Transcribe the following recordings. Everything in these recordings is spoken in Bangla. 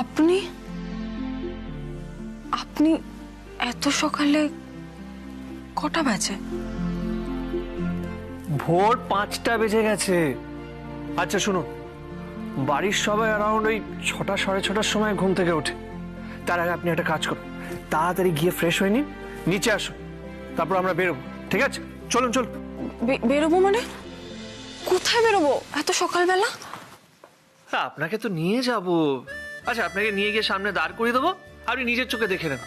আপনি আপনি এত সকালে কটা বাজে? ভোর 5টা বেজে গেছে। আচ্ছা শুনুন, বাড়ির সবাই অ্যারাউন্ড ওই 6টা 6:30টার সময় ঘুম থেকে ওঠে। তার আগে আপনি একটা কাজ করুন, তাড়াতাড়ি গিয়ে ফ্রেশ হয়ে নিন, নিচে আসুন, তারপর আমরা বেরোবো। ঠিক আছে, চলুন চলুন। বেরোবো মানে? কোথায় বেরোবো এত সকালবেলা? আপনাকে তো নিয়ে যাব। আচ্ছা, আপনাকে নিয়ে গিয়ে সামনে দাঁড় করিয়ে দেবো, আপনি নিজের চোখে দেখে নেন।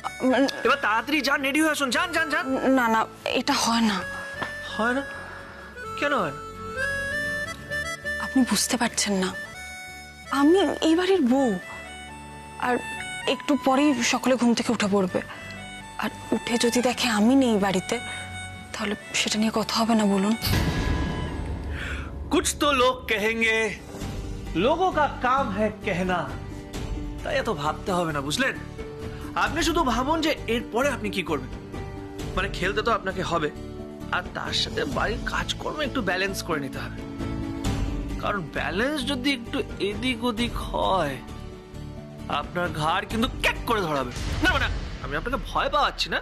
এবার তাড়াতাড়ি যান, রেডি হয়ে আসুন, যান যান যান। না না, এটা হয় না। হয় না? কেন হয় না? আপনি বুঝতে পারছেন না, আমি এই বাড়ির বউ, আর একটু পরেই সকালে ঘুম থেকে উঠে পড়বে। আর উঠে যদি দেখে আমি নেই বাড়িতে, তাহলে সেটা নিয়ে কথা হবে না বলুন? कुछ तो लोग कहेंगे, लोगों का काम है कहना। তাই এত ভাবতে হবে না, বুঝলেন? আপনি শুধু ভাবুন যে এরপরে আপনি কি করবেন। মানে খেলতে তো আপনাকে হবে, আর তার সাথে বাড়ির কাজকর্ম একটু ব্যালেন্স করে নিতে হবে। কারণ ব্যালেন্স যদি একটু এদিক ওদিক হয়, আপনার ঘাড় কিন্তু ক্যাক করে ধরাবে। না মানে আমি আপনাকে ভয় পাওয়াচ্ছি না,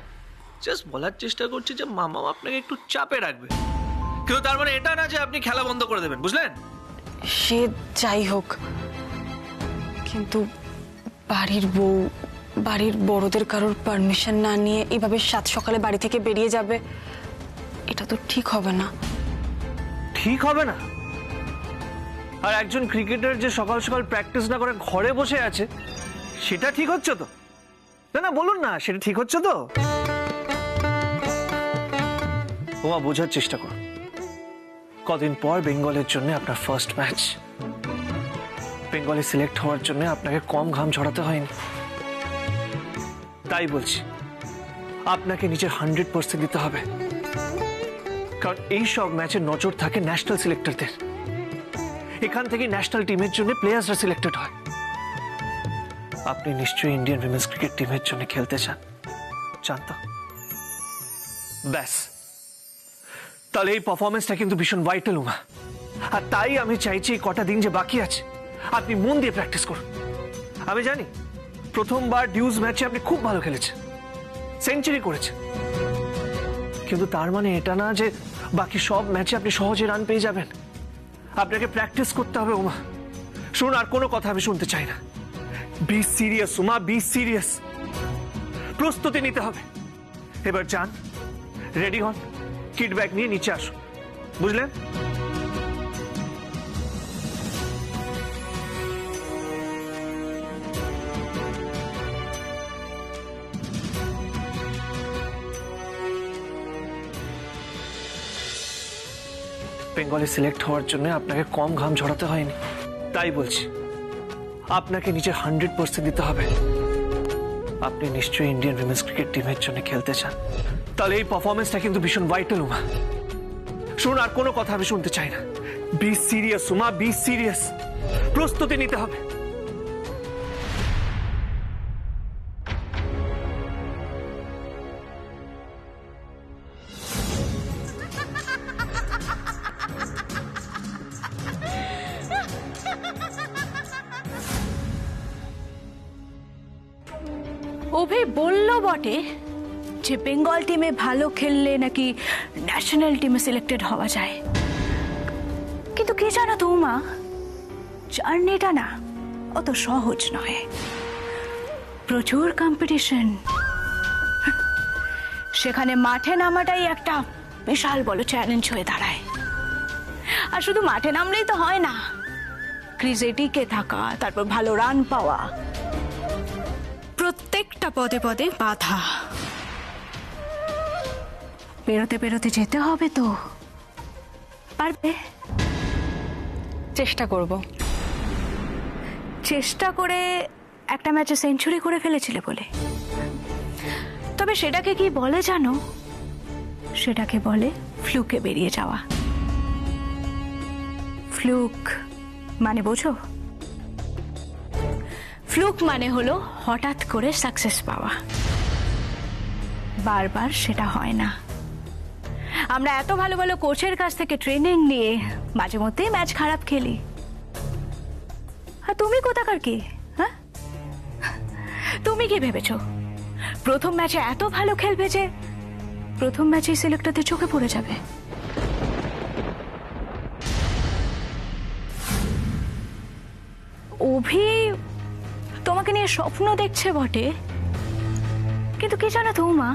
জাস্ট বলার চেষ্টা করছি যে মামা আপনাকে একটু চাপে রাখবে। কিন্তু তার মানে এটা না যে আপনি খেলা বন্ধ করে দেবেন, বুঝলেন? সে যাই হোক, কিন্তু বাড়ির বউ, বাড়ির বড়দের কারোর পারমিশন না নিয়ে এভাবে সাত সকালে বাড়ি থেকে বেরিয়ে যাবে, এটা তো ঠিক হবে না। ঠিক হবে না? আর একজন ক্রিকেটার যে সকাল সকাল প্র্যাকটিস না করে ঘরে বসে আছে, সেটা ঠিক হচ্ছে তো? না না বলুন না, সেটা ঠিক হচ্ছে তো? ওমা, বোঝার চেষ্টা করুন। কদিন পর বেঙ্গলের জন্য আপনার ফার্স্ট ম্যাচ। বেঙ্গলে সিলেক্ট হওয়ার জন্য আপনাকে কম ঘাম ঝরাতে হয়নি। তাই বলছি, আপনাকে নিজের 100% দিতে হবে। কারণ এই সব ম্যাচে নজর থাকে ন্যাশনাল সিলেক্টরদের। এখান থেকে ন্যাশনাল টিমের জন্য প্লেয়ার্সরা সিলেক্টেড হয়। আপনি নিশ্চয়ই ইন্ডিয়ান উইমেন্স ক্রিকেট টিমের জন্য খেলতে চান, চান তো? ব্যাস, তাহলে এই পারফরমেন্সটা কিন্তু ভীষণ ভাইটাল উমা। আর তাই আমি চাইছি এই কটা দিন যে বাকি আছে, আপনি মন দিয়ে প্র্যাকটিস করুন। আমি জানি প্রথমবার ডিউজ ম্যাচে আপনি খুব ভালো খেলেছেন, সেঞ্চুরি করেছেন, কিন্তু তার মানে এটা না যে বাকি সব ম্যাচে আপনি সহজে রান পেয়ে যাবেন। আপনাকে প্র্যাকটিস করতে হবে উমা। শুনুন, আর কোনো কথা আমি শুনতে চাই না। Be serious Uma, be serious. প্রস্তুতি নিতে হবে। এবার যান, রেডি হন, কিট ব্যাগ নিয়ে নিচে আসুন, বুঝলেন? বেঙ্গলে সিলেক্ট হওয়ার জন্য আপনাকে কম ঘাম ঝরাতে হয়নি। তাই বলছি, আপনাকে নিজের 100% দিতে হবে। আপনি নিশ্চয়ই ইন্ডিয়ান উইমেন্স ক্রিকেট টিমের জন্য খেলতে চান। তাহলে এই পারফরমেন্সটা কিন্তু ভীষণ ভাইটাল উমা। শুনুন, আর কোনো কথা আমি শুনতে চাই না। Be serious Uma, be serious. প্রস্তুতি নিতে হবে। অভি বললো বটে যে বেঙ্গল টিমে ভালো খেললে নাকি ন্যাশনাল টিমে সিলেক্টেড হওয়া যায়, কিন্তু কি জানো তো উমা, জার্নিটা না অত সহজ নয়। প্রচুর কম্পিটিশন। সেখানে মাঠে নামাটাই একটা বিশাল বড় চ্যালেঞ্জ হয়ে দাঁড়ায়। আর শুধু মাঠে নামলেই তো হয় না, ক্রিজে টিকে থাকা, তারপর ভালো রান পাওয়া, প্রত্যেকটা পদে পদে বাধা। পেরোতে পেরোতে যেতে হবে তো। পারবে? চেষ্টা করব। চেষ্টা করে একটা ম্যাচে সেঞ্চুরি করে ফেলেছিলে বলে। তবে সেটাকে কি বলে জানো? সেটাকে বলে ফ্লুকে বেরিয়ে যাওয়া। ফ্লুক মানে বোঝো? ফ্লুক মানে হলো হঠাৎ করে সাকসেস পাওয়া। বারবার সেটা হয় না। আমরা এত ভালো ভালো কোচের কাছ থেকে ট্রেনিং নিয়ে মাঝে মধ্যেই ম্যাচ খারাপ খেলি। আর তুমি কোথাকার কি? হ্যাঁ, তুমি কি ভেবেছো প্রথম ম্যাচে এত ভালো খেলবে যে প্রথম ম্যাচেই সিলেক্টরদের চোখে পড়ে যাবে? অভি তোমাকে নিয়ে স্বপ্ন দেখছে বটে, কিন্তু কি জানো তো মা,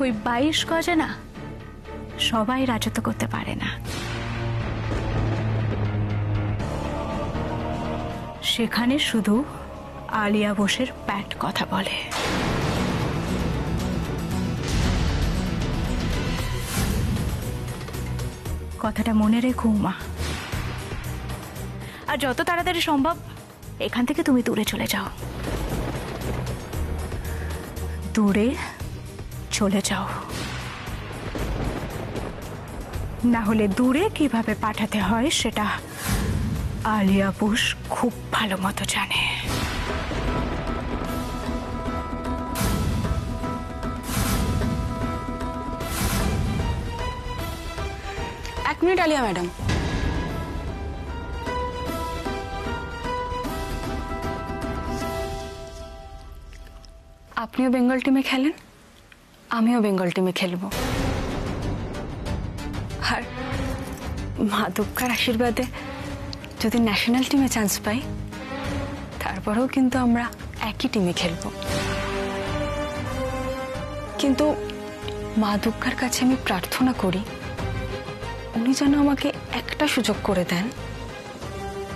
ওই 22 গজে না সবাই রাজত্ব করতে পারে না। সেখানে শুধু আলিয়া বোসের প্যাট কথা বলে। কথাটা মনে রেখো মা, আর যত তাড়াতাড়ি সম্ভব এখান থেকে তুমি দূরে চলে যাও, দূরে চলে যাও, না হলে দূরে কিভাবে পাঠাতে হয় সেটা আলিয়া বোস খুব ভালো মতো জানে। এক মিনিট আলিয়া ম্যাডাম। আপনিও বেঙ্গল টিমে খেলেন, আমিও বেঙ্গল টিমে খেলবো। আর মা দুর্গার আশীর্বাদে যদি ন্যাশনাল টিমে চান্স পাই, তারপরেও কিন্তু আমরা একই টিমে খেলবো। কিন্তু মা দুর্গার কাছে আমি প্রার্থনা করি উনি যেন আমাকে একটা সুযোগ করে দেন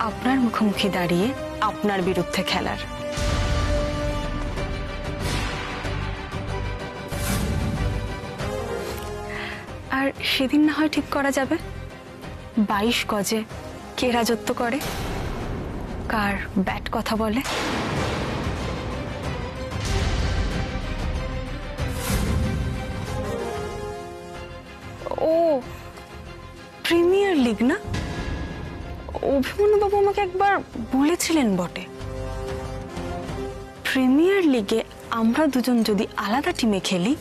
আপনার মুখোমুখি দাঁড়িয়ে আপনার বিরুদ্ধে খেলার। আর সেদিন না হয় ঠিক করা যাবে 22 গজে কে রাজত্ব করে, কার ব্যাট কথা বলে। ও প্রিমিয়ার লিগ না? অভিমন্যু বাবু আমাকে একবার বলেছিলেন বটে, প্রিমিয়ার লিগে আমরা দুজন যদি আলাদা টিমে খেলি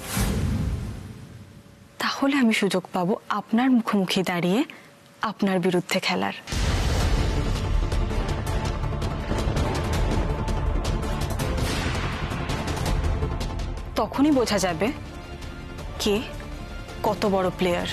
তাহলে আমি সুযোগ পাবো আপনার মুখোমুখি দাঁড়িয়ে আপনার বিরুদ্ধে খেলার। তখনই বোঝা যাবে কে কত বড় প্লেয়ার।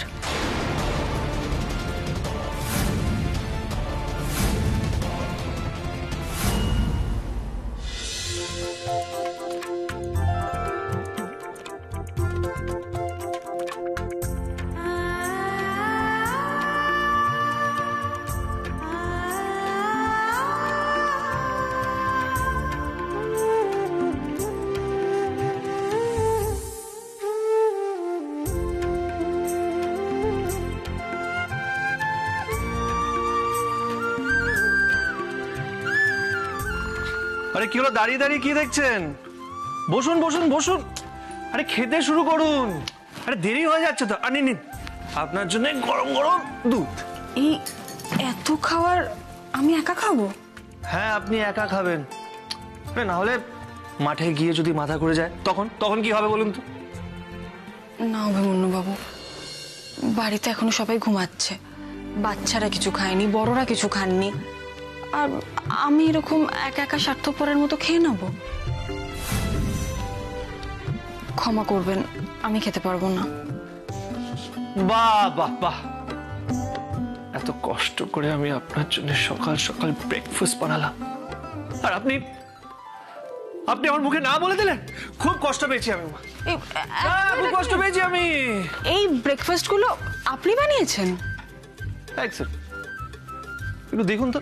আরে কি হলো, দাঁড়িয়ে দাঁড়িয়ে কি দেখছেন? বসুন বসুন বসুন, আরে খেতে শুরু করুন। আরে দেরি হয়ে যাচ্ছে তো। আর নিন আপনার জন্য গরম গরম দুধ। এই এত খাবার আমি একা খাবো? হ্যাঁ আপনি একা খাবেন, না হলে মাঠে গিয়ে যদি মাথা ঘুরে যায় তখন কি হবে বলুন তো? না অভিমন্যু বাবু, বাড়িতে এখনো সবাই ঘুমাচ্ছে, বাচ্চারা কিছু খায়নি, বড়রা কিছু খাননি, আর আমি এরকম একা একা স্বার্থপরের মতো খেয়ে নেব? ক্ষমা করবেন, আমি খেতে পারবো না। বাহ বাহ বাহ, এত কষ্ট করে আমি আপনার জন্য সকাল সকাল ব্রেকফাস্ট বানালাম আর আপনি আমার মুখে না বলে দিলেন। খুব কষ্ট পেয়েছি আমি, খুব কষ্ট পেয়েছি আমি। এই ব্রেকফাস্ট গুলো আপনি বানিয়েছেন? একটু দেখুন তো,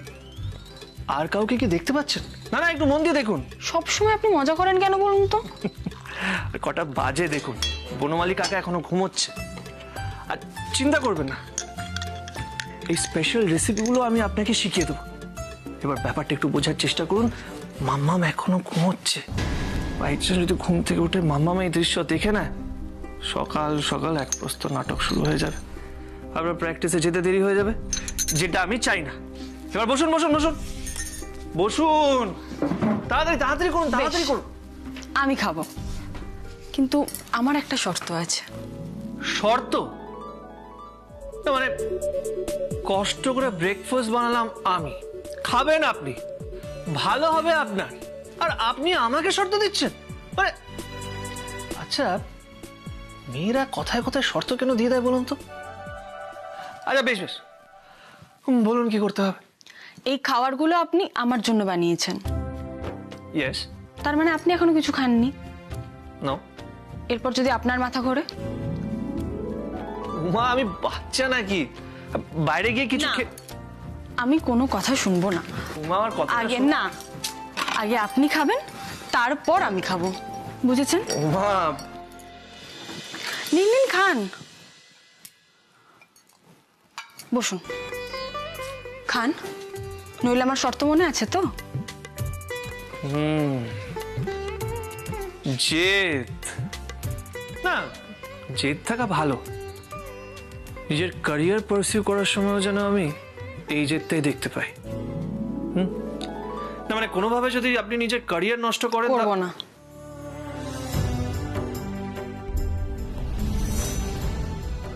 আর কাউকে কি দেখতে পাচ্ছেন? না না, একটু মন দিয়ে দেখুন। সবসময় আপনি মজা করেন কেন বলুন তো? কটা বাজে দেখুন, বনমালী কাকা এখনো ঘুমোচ্ছে। আর চিন্তা করবেন না, এই স্পেশাল রেসিপিগুলো আমি আপনাকে শিখিয়ে দেবো। এবার ব্যাপারটা একটু বোঝার চেষ্টা করুন। মাম্মাম এখনো ঘুমোচ্ছে, বাইরে যদি ঘুম থেকে উঠে মাম্মাম এই দৃশ্য দেখে না, সকাল সকাল এক প্রস্ত নাটক শুরু হয়ে যাবে, আপনার প্র্যাকটিসে যেতে দেরি হয়ে যাবে, যেটা আমি চাই না। এবার বসুন বসুন বসুন বসুন, তাড়াতাড়ি তাড়াতাড়ি করুন, তাড়াতাড়ি করুন। আমি খাবো, কিন্তু আমার একটা শর্ত আছে। শর্ত? মানে কষ্ট করে ব্রেকফাস্ট বানালাম আমি, খাবেন আপনি, ভালো হবে আপনার, আর আপনি আমাকে শর্ত দিচ্ছেন মানে আচ্ছা মেয়েরা কথায় কথায় শর্ত কেন দিয়ে দেয় বলুন তো? আচ্ছা বেশ বেশ বলুন কি করতে হবে। এই খাবারগুলো আপনি আমার জন্য বানিয়েছেন, ইয়েস। তার মানে আপনি এখনো কিছু খাননি। নো। এরপর যদি আপনার মাথা ঘোরে? মা আমি বাচ্চা নাকি, বাইরে গিয়ে কিছু না, আমি কোনো কথা শুনবো না। মা আমার কথা আগে না, আগে আপনি খাবেন, তারপর আমি খাবো, বুঝেছেন? মা নিন নিন খান, বসুন খান, নইলে আমার শর্ত মনে আছে তো? জেদ না, জেদ থাকা ভালো। নিজের ক্যারিয়ার পারসিউ করার সময় যেন আমি এই জেদটাই দেখতে পাই। না মানে কোনোভাবে যদি আপনি নিজের ক্যারিয়ার নষ্ট করেন করবো না।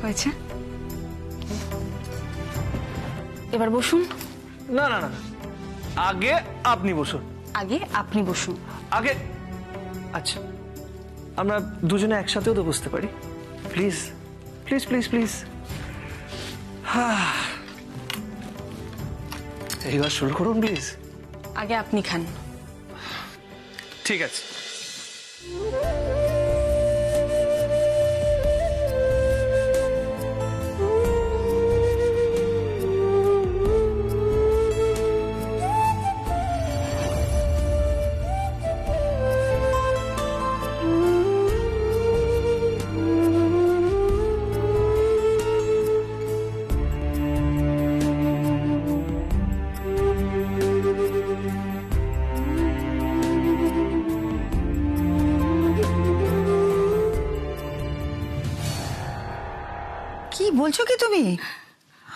হয়েছে, এবার বসুন। না না না, আগে আপনি বসুন। আগে আপনি বসুন। আগে আচ্ছা আমরা দুজনে একসাথেও তো বসতে পারি, প্লিজ প্লিজ প্লিজ প্লিজ। এইবার শুরু করুন প্লিজ। আগে আপনি খান। ঠিক আছে। কি বলছো কি তুমি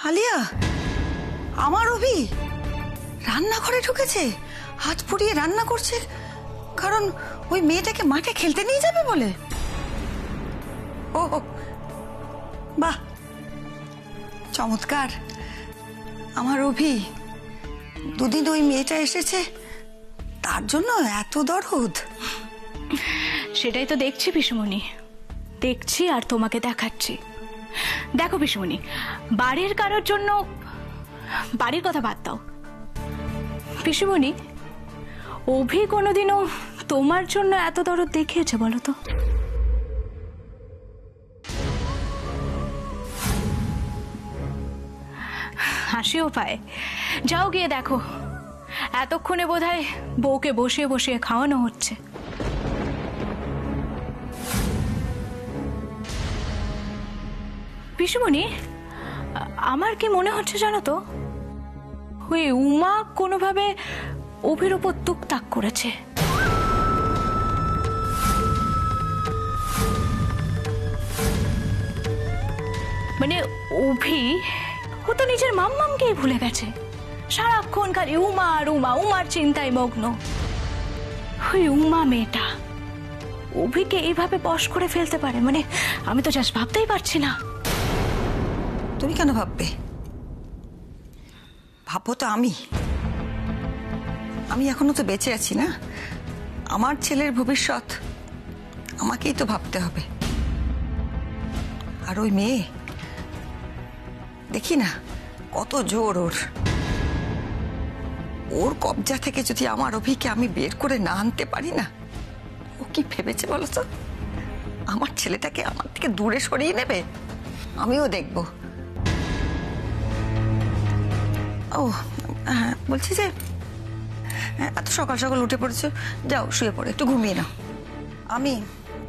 আলিয়া? আমার অভি রান্নাঘরে ঢুকেছে, হাত পুড়িয়ে রান্না করছে, কারণ ওই মেয়েটাকে মাঠে খেলতে নিয়ে যাবে বলে? ও বাহ, চমৎকার। আমার অভি, দুদিন ওই মেয়েটা এসেছে তার জন্য এত দরদ? সেটাই তো দেখছি পিসুমণি, দেখছি আর তোমাকে দেখাচ্ছি। দেখো পিসুমণি, বাড়ির কারোর জন্য, বাড়ির কথা বাদ দাও পিসুমণি, অভি কোনোদিনও তোমার জন্য এত দরদ দেখিয়েছে বলো তো? হাসিও পায়। যাও গিয়ে দেখো, এতক্ষণে বোধহয় বউকে বসিয়ে বসিয়ে খাওয়ানো হচ্ছে। পিসুমণি, আমার কি মনে হচ্ছে জানো তো, ওই উমা কোনোভাবে অভির উপর তুকতাক করেছে। মানে অভি, ও তো নিজের মাম্মামকেই ভুলে গেছে, সারাক্ষণ খালি উমা আর উমা, উমার চিন্তায় মগ্ন। ওই উমা মেয়েটা অভিকে এইভাবে বশ করে ফেলতে পারে, মানে আমি তো জাস্ট ভাবতেই পারছি না। তুমি কেন ভাববে? ভাববো তো আমি এখনো তো বেঁচে আছি না? আমার ছেলের ভবিষ্যৎ আমাকেই তো ভাবতে হবে। আর ওই মেয়ে, দেখি না কত জোর ওর কবজা থেকে যদি আমার অভিকে আমি বের করে না আনতে পারি না, ও কি ভেবেছে বলো তো? আমার ছেলেটাকে আমার থেকে দূরে সরিয়ে নেবে? আমিও দেখবো। ও বলছি যে এত সকাল সকাল উঠে পড়েছো, যাও শুয়ে পড়ো, একটু ঘুমিয়ে নাও।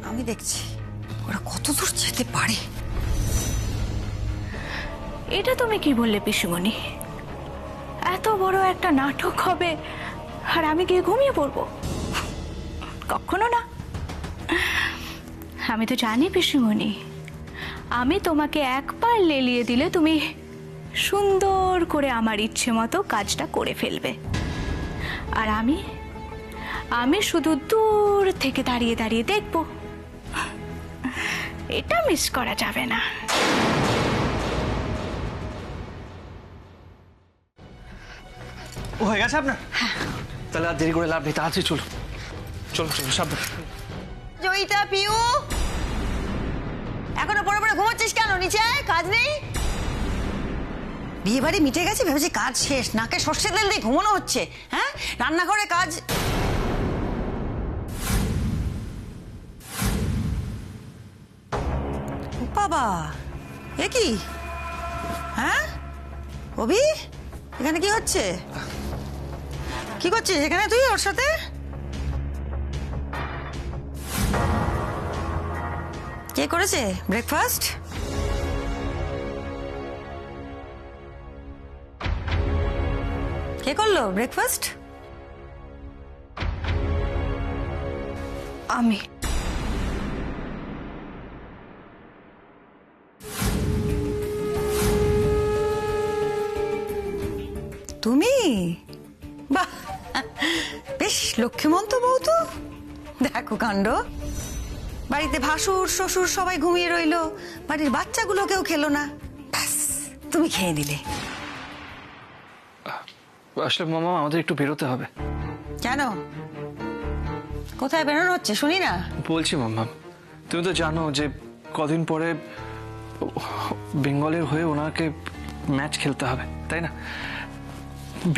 আমি দেখছি ওরা কত দূর যেতে পারে। এটা তুমি কি বললে পিসুমণি? এত বড় একটা নাটক হবে আর আমি গিয়ে ঘুমিয়ে পড়বো? কখনো না। আমি তো জানি পিসুমণি, আমি তোমাকে একবার লেলিয়ে দিলে তুমি সুন্দর করে আমার ইচ্ছে মতো কাজটা করে ফেলবে, আর আমি শুধু দূর থেকে দাঁড়িয়ে দাঁড়িয়ে দেখবো। এটা মিস করা যাবে না। ও হয়ে গেছে আপনার? তাহলে আর দেরি করে লাভ নেই, তাড়াতাড়ি চলুন। চলো চলো সাবধান। জয়িতা, পিউ, এখনো পড়ে পড়ে ঘুমাচ্ছিস কেন? নিচে আয়, কাজ নেই? বিয়ে বাড়ি মিটে গেছে ভেবেছি কাজ শেষ, নাকে সর্ষে তেল দিয়ে ঘুমানো হচ্ছে। হ্যাঁ, রান্নাঘরে কাজ। বাবা, এ কি? হ্যাঁ অভি, এখানে কি হচ্ছে? কি করছিস এখানে তুই ওর সাথে? কে করেছে ব্রেকফাস্ট? কে করলো ব্রেকফাস্ট? আমি। তুমি? বাহ, বেশ লক্ষ্মীমন্ত বউ তো। দেখো কাণ্ড, বাড়িতে ভাসুর শ্বশুর সবাই ঘুমিয়ে রইলো, বাড়ির বাচ্চাগুলোকেও খেলো না, ব্যাস তুমি খেয়ে নিলে। আসলে মামা আমাদের একটু বেরোতে হবে। কেন? কোথায় বেরোনো হচ্ছে শুনি না? বলছি মাম্মা, তুমি তো জানো যে কদিন পরে বেঙ্গলের হয়ে ওনাকে ম্যাচ খেলতে হবে, তাই না?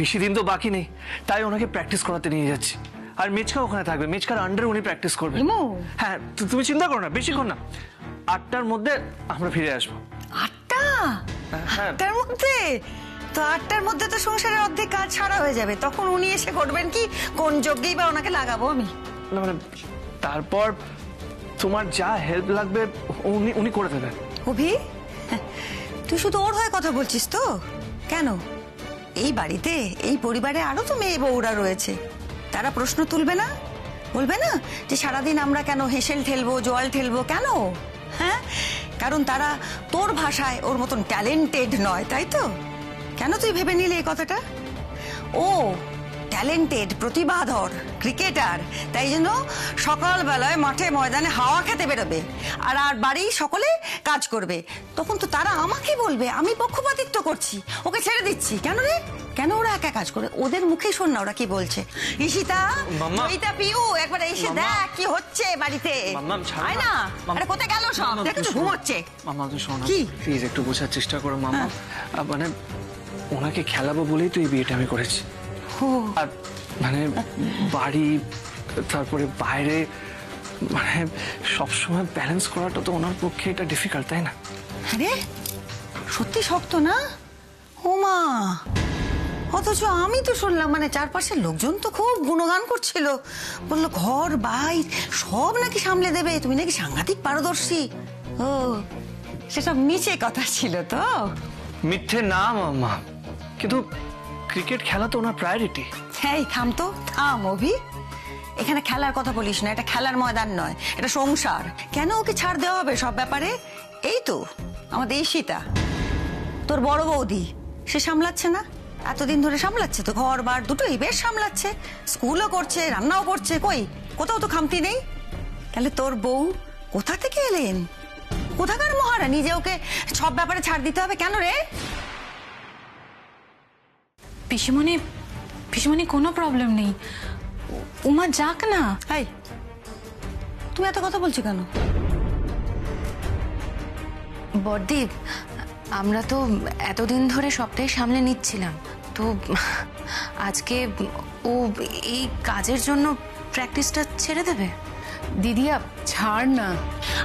বেশি দিন তো বাকি নেই, তাই ওনাকে প্র্যাকটিস করাতে নিয়ে যাচ্ছি। আর মিচকা ওখানে থাকবে, মিচকার আন্ডারে উনি প্র্যাকটিস করবেন। হ্যাঁ, তুমি চিন্তা করো না, বেশিক্ষণ না, 8টার মধ্যে আমরা ফিরে আসবো। 8টা? হ্যাঁ। 8টার মধ্যে? তো 8টার মধ্যে তো সংসারের অর্ধেক কাজ ছাড়া হয়ে যাবে, তখন উনি এসে করবেন কি? কোন যোগ্যেই বা ওনাকে লাগাবো আমি? না মানে তারপর তোমার যা হেল্প লাগবে উনি করে দেবেন। অভি, তুই শুধু ওর হয়ে কথা বলছিস তো? কেন? এই বাড়িতে, এই পরিবারে আরো তো মেয়ে বউরা রয়েছে, তারা প্রশ্ন তুলবে না? বলবে না যে সারাদিন আমরা কেন হেসেল ঠেলবো, জল ঠেলবো কেন? হ্যাঁ, কারণ তারা তোর ভাষায় ওর মতন ট্যালেন্টেড নয়, তাই তো? কেন তুই ভেবে নিলি এই কথাটা? ও ট্যালেন্টেড, প্রতিভাধর ক্রিকেটার, তাই জন্য সকালবেলায় মাঠে ময়দানে হাওয়া খেতে বেরোবে, আর বাড়ি সকলে কাজ করবে। তখন তো তারা আমাকে বলবে আমি পক্ষপাতিত্ব করছি, ওকে ছেড়ে দিচ্ছি। কেন রে? কেন ওরা একা কাজ করে? ওদের মুখেই শোন না ওরা কি বলছে। ঈশিতা, মাম্মা। জয়িতা, পিউ, একবার এসে মাম্মা। দেখ কি হচ্ছে বাড়িতে। মাম্মা, ছাড়ো আয় না। না। মাম্মা। আরে কোথায় গেল সব? মাম্মা, দেখো তো শোনো। ঘুমোচ্ছে। মাম্মা তুই শোনো কি? প্লিজ, একটু বোঝার চেষ্টা করো মাম্মা। মানে ওনাকে খেলাবো বলেই তো এই বিয়েটা আমি করেছি। ও, আর মানে বাড়ি, তারপরে বাইরে, মানে সবসময় ব্যালেন্স করাটা তো ওনার পক্ষে এটা ডিফিকাল্ট, তাই না? আরে সত্যি শক্ত না? ওমা, অথচ আমি তো শুনলাম মানে চারপাশের লোকজন তো খুব গুণগান করছিল, বললো ঘর বাইর সব নাকি সামলে দেবে, তুমি নাকি সাংঘাতিক পারদর্শী। ও, সেসব নিচে কথা ছিল তো? মিথ্যে না মাম্মা, কিন্তু ক্রিকেট খেলা তো ওনার প্রায়োরিটি। হ্যাঁ, থাম তো, থাম অভি। এখানে খেলার কথা বলিস না, এটা খেলার ময়দান নয়, এটা সংসার। কেন ওকে ছাড় দেওয়া হবে সব ব্যাপারে? এই তো আমাদের ঈশিতা, তোর বড় বৌদি, সে সামলাচ্ছে না? এতদিন ধরে সামলাচ্ছে তো, ঘর বার দুটোই বেশ সামলাচ্ছে, স্কুলও করছে, রান্নাও করছে, কই কোথাও তো খামতি নেই। তাহলে তোর বউ কোথা থেকে এলেন? কোথাকার মহারানী যে ওকে সব ব্যাপারে ছাড় দিতে হবে? কেন রে? পিসিমণি, পিসিমণি কোনো প্রবলেম নেই, উমা যাক না। এই, তুমি এত কথা বলছো কেন? বড়দি, আমরা তো এতদিন ধরে সবটাই সামলে নিচ্ছিলাম, তো আজকে ও এই কাজের জন্য প্র্যাকটিসটা ছেড়ে দেবে? দিদিয়া ছাড় না।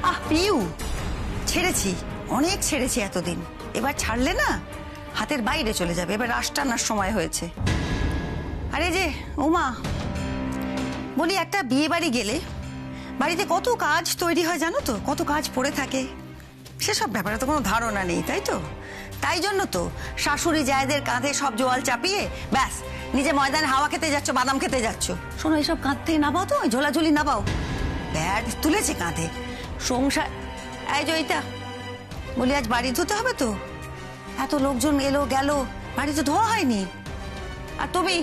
আহ পিউ, ছেড়েছি, অনেক ছেড়েছি এতদিন, এবার ছাড়লে না হাতের বাইরে চলে যাবে, এবার রাশ টানার সময় হয়েছে। আরে যে উমা, বলি একটা বিয়ে বাড়ি গেলে বাড়িতে কত কাজ তৈরি হয় জানো তো? কত কাজ পড়ে থাকে, সেসব ব্যাপারে তো কোনো ধারণা নেই, তাই তো? তাই জন্য তো শাশুড়ি জায়েদের কাঁধে সব জোয়াল চাপিয়ে ব্যাস নিজে ময়দানে হাওয়া খেতে যাচ্ছ, বাদাম খেতে যাচ্ছ। শোনো, এইসব কাঁধ থেকে নাবাও তো, ঝোলাঝুলি নাবাও। ব্যাগ তুলেছে কাঁধে, সংসার। এই জয়িতা, বলি আজ বাড়ি ধুতে হবে তো, এত লোকজন এলো গেল, বাড়ি তো ধোয়া হয়নি। আর তুমি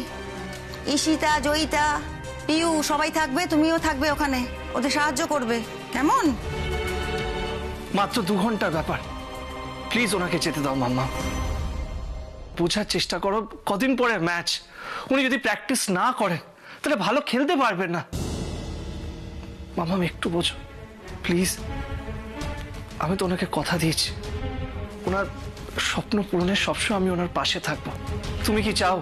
ঈশিতা, জয়িতা, পিউ সবাই থাকবে, তুমিও থাকবে ওখানে, ওদের সাহায্য করবে, কেমন? মাত্র 2 ঘন্টার ব্যাপার, প্লিজ ওনাকে যেতে দাও মাম্মা। বোঝার চেষ্টা করো, কদিন পরে ম্যাচ, উনি যদি প্র্যাকটিস না করেন তাহলে ভালো খেলতে পারবেন না। মামাম একটু বোঝো প্লিজ। আমি তো ওনাকে কথা দিয়েছি, ওনার স্বপ্ন পূরণের সবসময় আমি ওনার পাশে থাকবো। তুমি কি চাও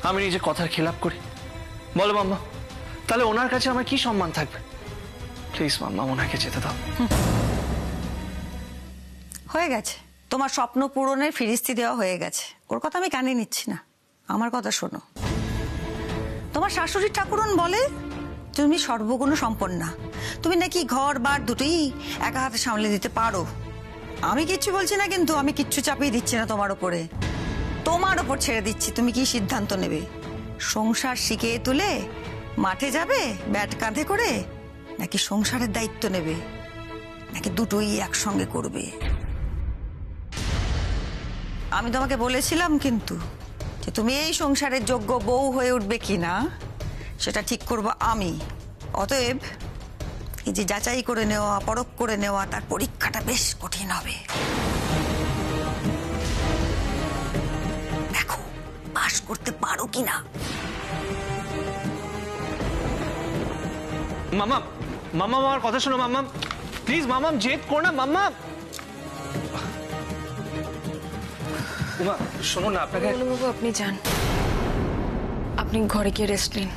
আমি নিজে কথার খেলাপ করি? বলো মাম্মা, তাহলে ওনার কাছে আমার কি সম্মান থাকবে? প্লিজ মাম্মা, ওনাকে যেতে দাও। হয়ে গেছে, তোমার স্বপ্ন পূরণের ফিরিস্তি দেওয়া হয়ে গেছে। ওর কথা আমি কানে নিচ্ছি না, আমার কথা শোনো। তোমার শাশুড়ির ঠাকুরন বলে তুমি সর্বগুণ সম্পন্না, তুমি নাকি ঘর বার দুটোই একা হাতে সামলে দিতে পারো। আমি কিচ্ছু বলছি না, কিন্তু আমি কিচ্ছু চাপিয়ে দিচ্ছি না তোমার ওপরে, তোমার ওপর ছেড়ে দিচ্ছি। তুমি কি সিদ্ধান্ত নেবে? সংসার শিখিয়ে তুলে মাঠে যাবে ব্যাট কাঁধে করে, নাকি সংসারের দায়িত্ব নেবে, নাকি দুটোই একসঙ্গে করবে? আমি তোমাকে বলেছিলাম কিন্তু যে তুমি এই সংসারের যোগ্য বউ হয়ে উঠবে কিনা সেটা ঠিক করব আমি। অতএব এই যে যাচাই করে নেওয়া, পরখ করে নেওয়া, তার পরীক্ষাটা বেশ কঠিন হবে। দেখো পাশ করতে পারো কিনা। মাম্মা, মাম্মা আমার কথা শোনো মাম্মা, প্লিজ মাম্মা, জেদ করো না মাম্মা। শোনো না, আপনাকে বাবু আপনি যান, আপনি ঘরে গিয়ে রেস্ট নিন।